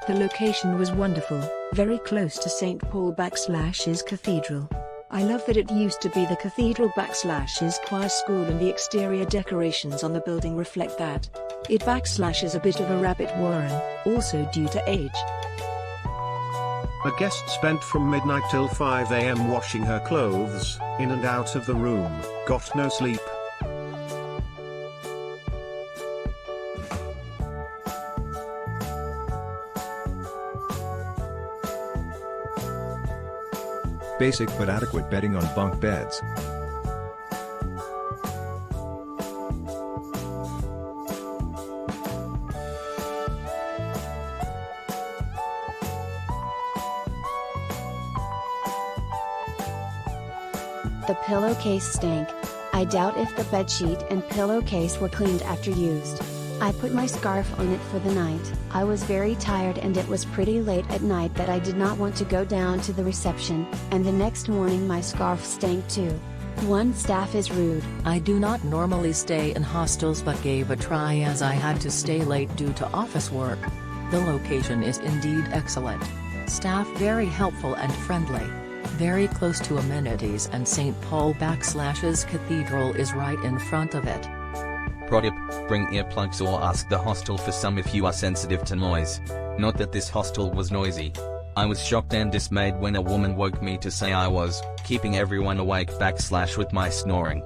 The location was wonderful, very close to St Paul/'s Cathedral. I love that it used to be the Cathedral/'s choir school and the exterior decorations on the building reflect that. It/is a bit of a rabbit warren, also due to age. A guest spent from midnight till 5 a.m. washing her clothes, in and out of the room, got no sleep. Basic but adequate bedding on bunk beds. The pillowcase stank. I doubt if the bedsheet and pillowcase were cleaned after used. I put my scarf on it for the night. I was very tired and it was pretty late at night that I did not want to go down to the reception, and the next morning my scarf stank too. One staff is rude. I do not normally stay in hostels but gave a try as I had to stay late due to office work. The location is indeed excellent. Staff very helpful and friendly. Very close to amenities and St Paul/'s Cathedral is right in front of it. Pro tip: bring earplugs or ask the hostel for some if you are sensitive to noise. Not that this hostel was noisy. I was shocked and dismayed when a woman woke me to say I was keeping everyone awake / with my snoring.